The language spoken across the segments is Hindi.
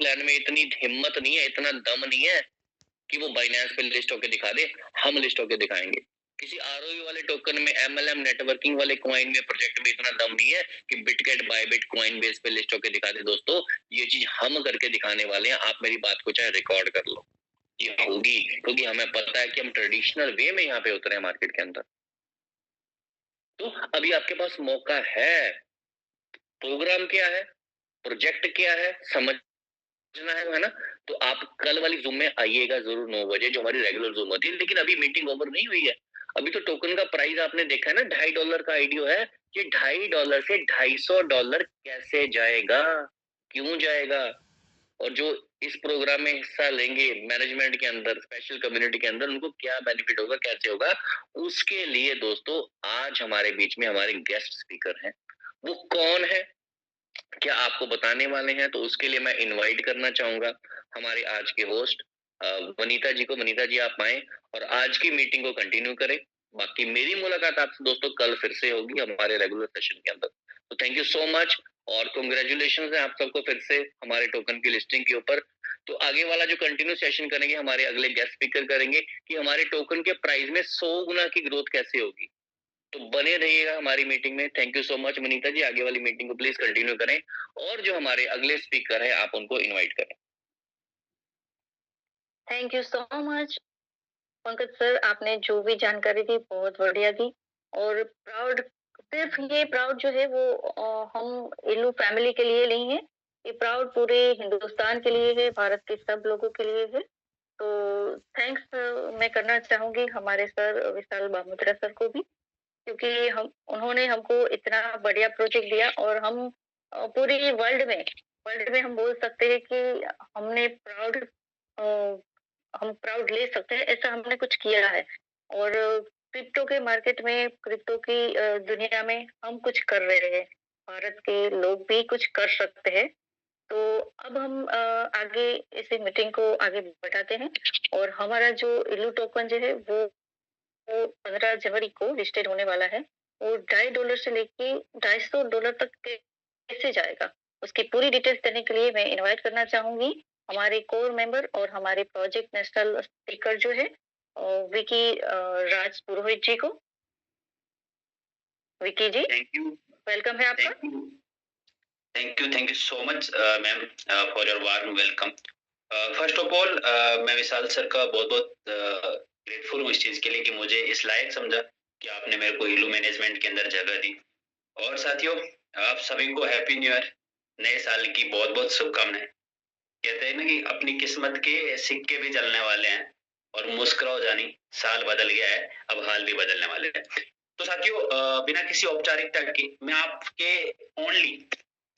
प्लान में इतनी हिम्मत नहीं है, इतना दम नहीं है कि वो बाइनेंस पे लिस्ट होके दिखा दे, हम लिस्ट होके दिखाएंगे। किसी आरओई वाले टोकन में, एमएलएम नेटवर्किंग वाले कॉइन में, प्रोजेक्ट में इतना दम नहीं है कि बिटगेट बायबिट कॉइन बेस पे लिस्ट होके दिखा दे। दोस्तों, ये चीज हम करके दिखाने वाले हैं। आप मेरी बात को चाहे रिकॉर्ड कर लो, ये होगी, क्योंकि हमें पता है कि हम ट्रेडिशनल वे में यहाँ पे उतरे हैं मार्केट के अंदर। तो अभी आपके पास मौका है। प्रोग्राम क्या है, प्रोजेक्ट क्या है, समझना है ना? तो आप कल वाली जूम में आइएगा जरूर 9 बजे, जो हमारी रेगुलर जूम होती है। लेकिन अभी मीटिंग ओवर नहीं हुई है। अभी तो टोकन का प्राइस आपने देखा है ना, $2.5 का आईडियो है। ये $2.5 से $250 कैसे जाएगा, क्यों जाएगा? और जो इस प्रोग्राम में हिस्सा लेंगे मैनेजमेंट के अंदर, स्पेशल कम्युनिटी के अंदर, उनको क्या बेनिफिट होगा, कैसे होगा, उसके लिए दोस्तों आज हमारे बीच में हमारे गेस्ट स्पीकर हैं। वो कौन है, क्या आपको बताने वाले हैं? तो उसके लिए मैं इनवाइट करना चाहूंगा हमारे आज के होस्ट वनीता जी को। वनीता जी, आप आए और आज की मीटिंग को कंटिन्यू करें। बाकी मेरी मुलाकात आपसे दोस्तों कल फिर से होगी हमारे रेगुलर सेशन के अंदर। तो थैंक यू सो मच और कांग्रेचुलेशंस है आप सबको फिर से हमारे टोकन की लिस्टिंग के ऊपर। तो आगे वाला जो कंटिन्यू सेशन करेंगे, हमारे अगले गेस्ट स्पीकर करेंगे कि हमारे टोकन के प्राइस में 100 गुना की ग्रोथ कैसे होगी। तो बने रहिएगा हमारी मीटिंग में। Thank you so much Manita ji, आगे वाली मीटिंग को प्लीज कंटिन्यू करें और जो हमारे अगले स्पीकर है आप उनको इनवाइट करें। Thank you so much Pankaj sir, आपने जो भी जानकारी दी बहुत बढ़िया दी। और प्राउड, सिर्फ ये प्राउड जो है वो हम इल्लू फैमिली के लिए नहीं है, ये प्राउड पूरे हिंदुस्तान के लिए है, भारत के सब लोगों के लिए है। तो थैंक्स मैं करना चाहूंगी हमारे सर विशाल बामुत्रा सर को भी, क्योंकि हम उन्होंने हमको इतना बढ़िया प्रोजेक्ट दिया और हम पूरी वर्ल्ड में हम बोल सकते हैं कि हमने प्राउड, हम प्राउड ले सकते हैं, ऐसा हमने कुछ किया है। और क्रिप्टो के मार्केट में, क्रिप्टो की दुनिया में हम कुछ कर रहे हैं, भारत के लोग भी कुछ कर सकते हैं। तो अब हम आगे इसी मीटिंग को आगे बढ़ाते हैं और हमारा जो इल्लू टोकन जो है वो 15 जनवरी को लिस्टेड होने वाला है। वो $2.5 से लेके $250 तक कैसे जाएगा, उसकी पूरी डिटेल्स देने के लिए मैं इनवाइट करना चाहूंगी हमारे कोर मेंबर और हमारे प्रोजेक्ट नेशनल स्पीकर जो है विकी राज पुरोहित जी को। विकी जी, थैंक यू, वेलकम है आपका। Thank you so much ma'am for your warm welcome. First of all मैं विशाल सर का बहुत बहुत ग्रेटफुल हूँ इस चीज के लिए कि मुझे इस लायक समझा कि आपने मेरे को इल्लू मैनेजमेंट के अंदर जगह दी। और साथियों, आप सभी को हैप्पी न्यू ईयर, नए साल की बहुत बहुत शुभकामनाएं। कहते हैं ना कि अपनी किस्मत के सिक्के भी चलने वाले हैं और मुस्कुराओ जानी, साल बदल गया है, अब हाल भी बदलने वाले हैं। तो साथियों, बिना किसी औपचारिकता के मैं आपके ओनली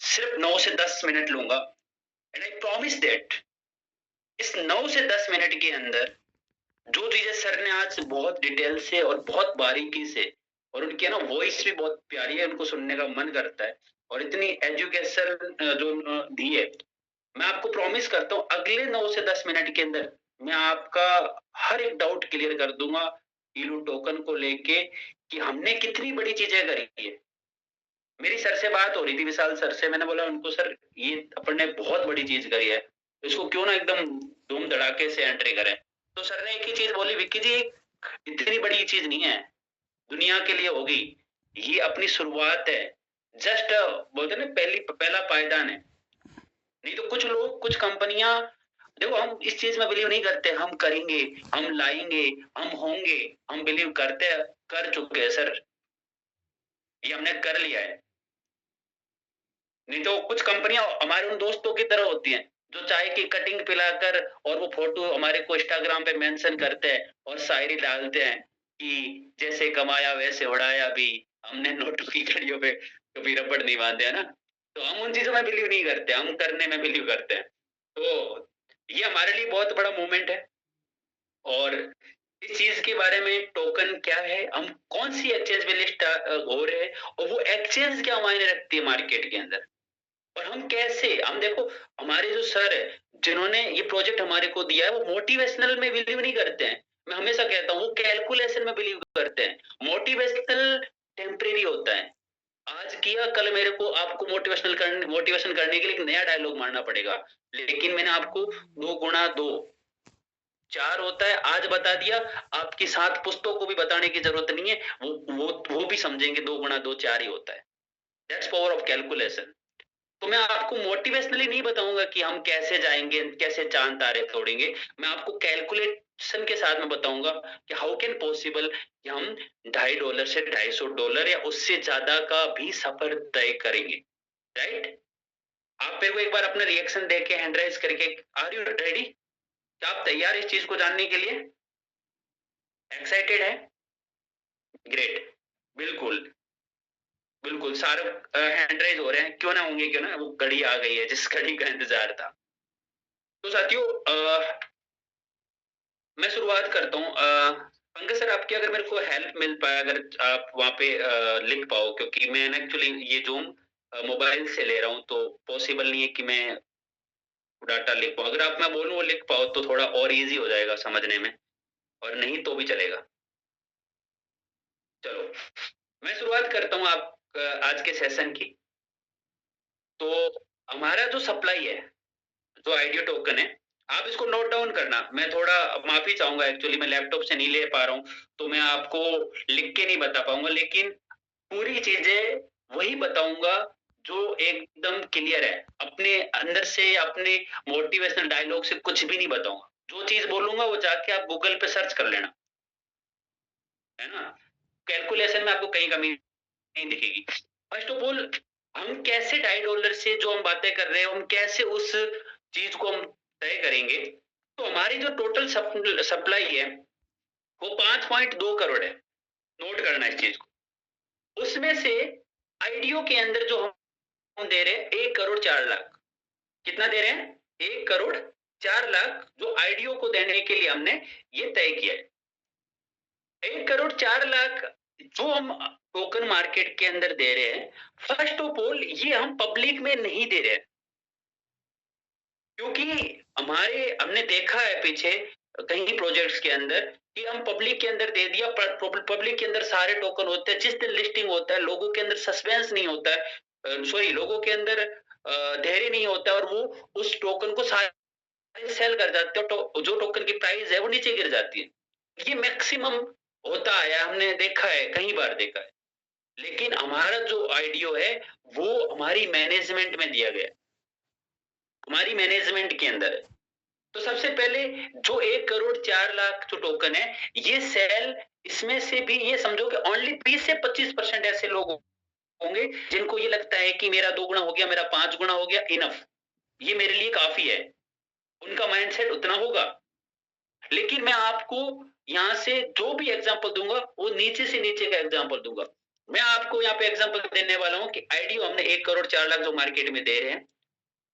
सिर्फ 9 से 10 मिनट लूंगा एंड आई प्रॉमिस दैट इस 9 से 10 मिनट के अंदर जो चीजें सर ने आज बहुत डिटेल से और बहुत बारीकी से, और उनकी ना वॉइस भी बहुत प्यारी है, उनको सुनने का मन करता है, और इतनी एजुकेशन जो दी है, मैं आपको प्रॉमिस करता हूँ अगले 9 से 10 मिनट के अंदर मैं आपका हर एक डाउट क्लियर कर दूंगा इलू टोकन को लेके कि हमने कितनी बड़ी चीजें करी है। मेरी सर से बात हो रही थी, विशाल सर से, मैंने बोला उनको सर ये अपन ने बहुत बड़ी चीज करी है, इसको क्यों ना एकदम धूम धड़ाके से एंट्री करें। तो सर ने एक ही चीज बोली, विक्की जी इतनी बड़ी चीज नहीं है, दुनिया के लिए होगी, ये अपनी शुरुआत है, जस्ट बोलते ना पहला पायदान है। नहीं तो कुछ लोग, कुछ कंपनियां, देखो हम इस चीज में बिलीव नहीं करते, हम करेंगे, हम लाएंगे, हम होंगे, हम बिलीव करते हैं, कर चुके हैं सर, ये हमने कर लिया है। नहीं तो कुछ कंपनियां हमारे उन दोस्तों की तरह होती हैं जो चाय की कटिंग पिलाकर और वो फोटो हमारे को इंस्टाग्राम पे मेंशन करते हैं और शायरी डालते हैं कि जैसे कमाया वैसे उड़ाया भी, हमने नोटों की घड़ियों पे कभी रबड़ नहीं बांधे, है ना। तो हम उन चीजों में बिलीव नहीं करते, हम करने में बिलीव करते हैं। तो ये हमारे लिए बहुत बड़ा मूवमेंट है। और इस चीज के बारे में टोकन क्या है, हम कौन सी एक्सचेंज पे लिस्ट हो रहे हैं, और वो एक्सचेंज क्या मायने रखती है मार्केट के अंदर, और हम कैसे, हम देखो हमारे जो सर है जिन्होंने ये प्रोजेक्ट हमारे को दिया है, वो मोटिवेशनल में बिलीव नहीं करते हैं। मैं हमेशा कहता हूँ वो कैलकुलेशन में बिलीव करते हैं। मोटिवेशनल टेम्परेरी होता है, आज किया कल मेरे को आपको मोटिवेशन करने के लिए एक नया डायलॉग मारना पड़ेगा। लेकिन मैंने आपको 2 गुणा 2 4 होता है आज बता दिया, आपकी 7 पुस्तकों को भी बताने की जरूरत नहीं है, वो भी समझेंगे 2 गुणा 2 4 ही होता है। That's power of calculation. तो मैं आपको मोटिवेशनली नहीं बताऊंगा कि हम कैसे जाएंगे, कैसे चांद तारे तोड़ेंगे, मैं आपको कैलकुलेशन के साथ में बताऊंगा कि हाउ कैन पॉसिबल कि हम $2.50 से $250 या उससे ज्यादा का भी सफर तय करेंगे। राइट? आप मेरे को एक बार अपना रिएक्शन देके हैंड राइज करके, आर यू रेडी? क्या आप तैयार इस चीज को जानने के लिए? एक्साइटेड है? ग्रेट। बिल्कुल बिल्कुल सारे हैंड राइज हो रहे हैं, क्यों ना होंगे, क्यों ना, वो घड़ी आ गई है जिस घड़ी का इंतजार था। तो साथियों मैं शुरुआत करता हूँ। पंकज सर आपकी अगर मेरे को हेल्प मिल पाए, अगर आप वहाँ पे लिख पाओ, क्योंकि मैं एक्चुअली ये जूम मोबाइल से ले रहा हूँ तो पॉसिबल नहीं है कि मैं डाटा लिख पाऊँ। अगर आप मैं बोलूँ वो लिख पाओ तो थोड़ा और इजी हो जाएगा समझने में, और नहीं तो भी चलेगा। चलो मैं शुरुआत करता हूँ आप आज के सेशन की। तो हमारा जो सप्लाई है, जो आइडियो टोकन है, आप इसको नोट डाउन करना। मैं थोड़ा माफी चाहूंगा, एक्चुअली मैं लैपटॉप से नहीं ले पा रहा हूँ तो मैं आपको लिख के नहीं बता पाऊंगा, लेकिन पूरी चीजें वही बताऊंगा जो एकदम क्लियर है। अपने अंदर से, अपने मोटिवेशनल डायलॉग से कुछ भी नहीं बताऊंगा। जो चीज बोलूंगा वो जाके आप गूगल पे सर्च कर लेना, है ना। कैलकुलेशन में आपको कहीं कमी नहीं दिखेगी। फर्स्ट ऑफ ऑल हम कैसे $2.50 से जो हम बातें कर रहे हैं, हम कैसे उस चीज को हम तय करेंगे। तो हमारी जो टोटल सप्लाई है वो 5.2 करोड़ है। नोट करना इस चीज को। उसमें से आईडीओ के अंदर जो हम दे रहे हैं 1 करोड़ 4 लाख। कितना दे रहे हैं? 1 करोड़ 4 लाख जो आईडीओ को देने के लिए हमने ये तय किया है। 1 करोड़ 4 लाख जो हम टोकन मार्केट के अंदर दे रहे हैं, फर्स्ट ऑफ ऑल ये हम पब्लिक में नहीं दे रहे हैं, क्योंकि हमने देखा है पीछे कहीं प्रोजेक्ट्स के अंदर कि हम पब्लिक के अंदर दे दिया। पब्लिक के अंदर सारे टोकन होते हैं, जिस दिन लिस्टिंग होता है लोगों के अंदर सस्पेंस नहीं होता है, सॉरी लोगों के अंदर धैर्य नहीं होता है, और वो उस टोकन को सारे सेल कर जाते हैं। तो जो टोकन की प्राइस है वो नीचे गिर जाती है। ये मैक्सिमम होता है, हमने देखा है, कई बार देखा है। लेकिन हमारा जो आईडीओ है वो हमारी मैनेजमेंट में दिया गया, हमारी मैनेजमेंट के अंदर है। तो सबसे पहले जो 1 करोड़ 4 लाख जो टोकन है ये सेल, इसमें से भी ये समझो कि ओनली 20 से 25% ऐसे लोग होंगे जिनको ये लगता है कि मेरा 2 गुना हो गया, मेरा 5 गुना हो गया, इनफ, ये मेरे लिए काफी है। उनका माइंडसेट उतना होगा। लेकिन मैं आपको यहाँ से जो भी एग्जांपल दूंगा वो नीचे से नीचे का एग्जांपल दूंगा। मैं आपको यहाँ पे एग्जांपल देने वाला हूँ कि आईडीओ हमने 1 करोड़ 4 लाख जो मार्केट में दे रहे हैं,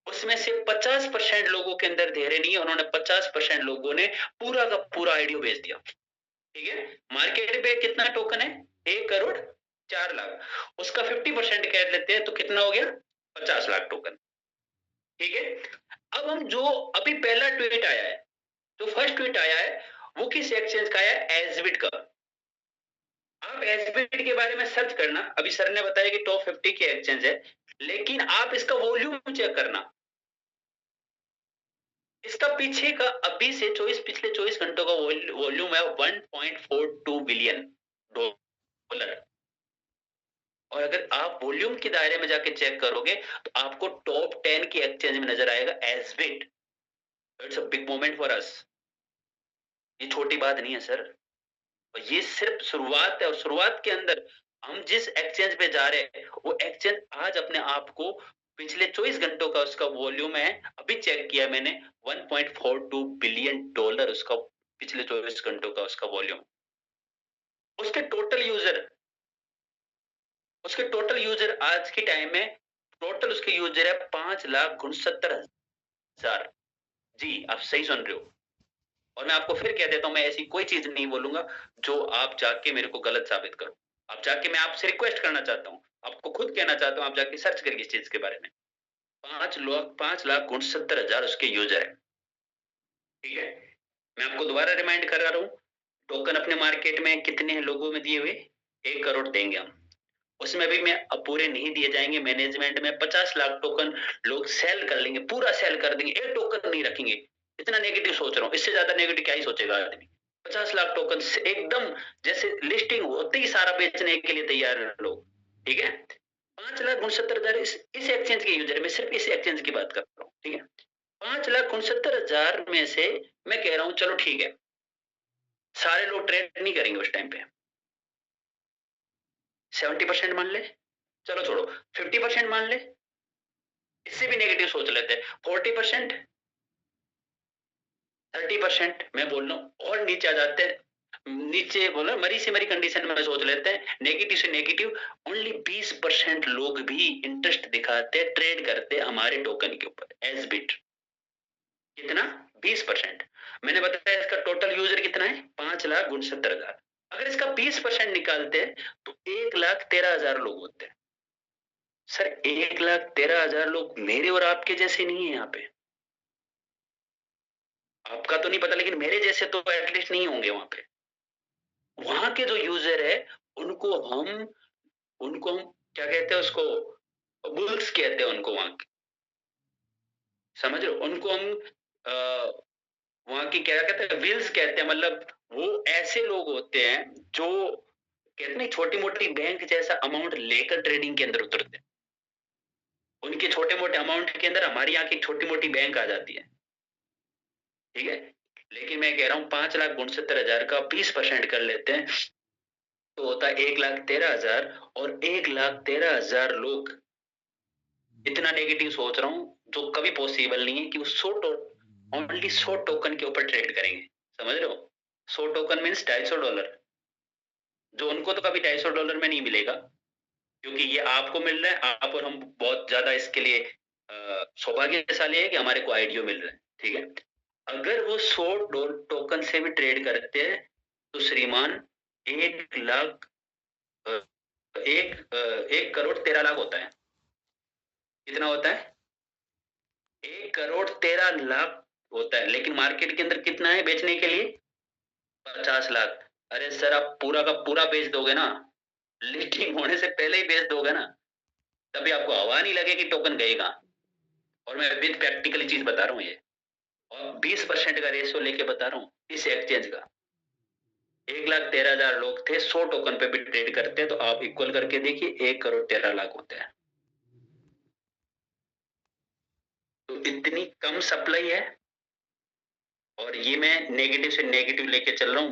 उसमें से 50% लोगों के अंदर धैर्य नहीं है। उन्होंने 50% लोगों ने पूरा का पूरा आईडीओ बेच दिया। ठीक है, मार्केट पे कितना टोकन है? 1 करोड़ 4 लाख। उसका 50% कह लेते हैं तो कितना हो गया? 50 लाख टोकन। ठीक है, अब हम जो अभी पहला ट्वीट आया है, जो फर्स्ट ट्वीट आया है वो किस एक्सचेंज का है? एसबिट का। आप एसबिट के बारे में सर्च करना। अभी सर ने बताया कि टॉप 50 की एक्सचेंज है, लेकिन आप इसका वॉल्यूम चेक करना। इसका पीछे का अभी से पिछले 24 घंटों का वॉल्यूम है 1.42 बिलियन डॉलर। और अगर आप वॉल्यूम के दायरे में जाके चेक करोगे तो आपको टॉप 10 की एक्सचेंज में नजर आएगा एसबिट। It's a big moment for us. ये छोटी बात नहीं है सर, और ये सिर्फ शुरुआत है। और शुरुआत के अंदर हम जिस एक्सचेंज पे जा रहे हैं वो एक्सचेंज आज अपने आप को पिछले 24 घंटों का उसका वॉल्यूम है, अभी चेक किया मैंने, 1.42 बिलियन डॉलर उसका पिछले 24 घंटों का उसका वॉल्यूम। उसके टोटल यूजर आज के टाइम में टोटल उसके यूजर है 5,69,000। जी आप सही सुन रहे हो। और मैं आपको फिर कह देता हूं, मैं ऐसी कोई चीज नहीं बोलूंगा जो आप जाके मेरे को गलत साबित करो। आप जाके, मैं आपसे रिक्वेस्ट करना चाहता हूँ, आपको खुद कहना चाहता हूँ, आप जाके सर्च करिए इस चीज के बारे में। 5,69,000 उसके यूजर है। ठीक है, मैं आपको दोबारा रिमाइंड कर रहा हूँ, टोकन अपने मार्केट में कितने लोगों में दिए हुए? 1 करोड़ देंगे हम। उसमें भी मैं अब पूरे नहीं दिए जाएंगे। मैनेजमेंट में 50 लाख टोकन लोग सेल कर लेंगे, पूरा सेल कर देंगे, एक टोकन नहीं रखेंगे। इतना नेगेटिव सोच रहा हूँ, इससे ज्यादा नेगेटिव क्या ही सोचेगा आदमी। 50 लाख टोकन एकदम जैसे लिस्टिंग होते ही सारा बेचने के लिए तैयार है लोग, ठीक है। 5,69,000 इस एक्सचेंज के यूजर, मैं सिर्फ इस एक्सचेंज की बात कर रहा हूँ, ठीक है। 5,69,000 में से मैं कह रहा हूँ चलो ठीक है, सारे लोग ट्रेड नहीं करेंगे उस टाइम पे, 70% मान ले, चलो छोड़ो 50% मान ले, इससे भी नेगेटिव सोच लेते हैं, 40%, 30% मैं बोल रहा हूँ, और नीचे आ जाते हैं, नीचे बोलो मरी से मरी कंडीशन में सोच लेते हैं, नेगेटिव से नेगेटिव, ओनली 20% लोग भी इंटरेस्ट दिखाते, ट्रेड करते हमारे टोकन के ऊपर एज बिट। कितना? 20%। मैंने बताया इसका टोटल यूजर कितना है? 5,69,000। अगर इसका 20% निकालते हैं तो 1,13,000 लोग होते हैं। सर 1,13,000 लोग मेरे और आपके जैसे नहीं है यहाँ पे, आपका तो नहीं पता लेकिन मेरे जैसे तो एटलीस्ट नहीं होंगे वहां पे। वहां के जो यूजर है उनको हम क्या कहते हैं, उसको बुल्स कहते हैं उनको, वहां समझ रहे हो, उनको हम वहां की क्या कहते हैं, विल्स कहते हैं। मतलब वो ऐसे लोग होते हैं जो कहते हैं छोटी मोटी बैंक जैसा अमाउंट लेकर ट्रेडिंग के अंदर उतरते हैं। उनके छोटे मोटे अमाउंट के अंदर हमारी यहाँ की छोटी मोटी बैंक आ जाती है, ठीक है। लेकिन मैं कह रहा हूँ 5,69,000 का 20% कर लेते हैं तो होता है 1,13,000, और 1,13,000 लोग, इतना नेगेटिव सोच रहा हूँ जो कभी पॉसिबल नहीं है कि वो ओनली 100 टोकन के ऊपर ट्रेड करेंगे, समझ रहे हो। 100 टोकन मीन्स $250, जो उनको तो कभी $250 में नहीं मिलेगा, क्योंकि ये आपको मिल रहा है, आप और हम बहुत ज्यादा इसके लिए सौभाग्यशाली है कि हमारे को आईडियो मिल रहा है, ठीक है। अगर वो 100 टोकन से भी ट्रेड करते हैं तो श्रीमान 1 करोड़ 13 लाख होता है। कितना होता है? 1,13,00,000 होता है, लेकिन मार्केट के अंदर कितना है बेचने के लिए? 50 लाख। अरे सर आप पूरा का पूरा बेच दोगे ना, लिस्टिंग होने से पहले ही बेच दोगे ना, तभी आपको हवा नहीं लगेगी टोकन गए कहाँ। और मैं विद प्रैक्टिकली चीज बता रहा हूँ ये, और 20% का रेशियो लेके बता रहा हूँ इस एक्सचेंज का। 1,13,000 लोग थे, 100 टोकन पे भी ट्रेड करते हैं, तो आप इक्वल करके देखिए 1,13,00,000 होते हैं। तो इतनी कम सप्लाई है, और ये मैं नेगेटिव से नेगेटिव लेके चल रहा हूँ।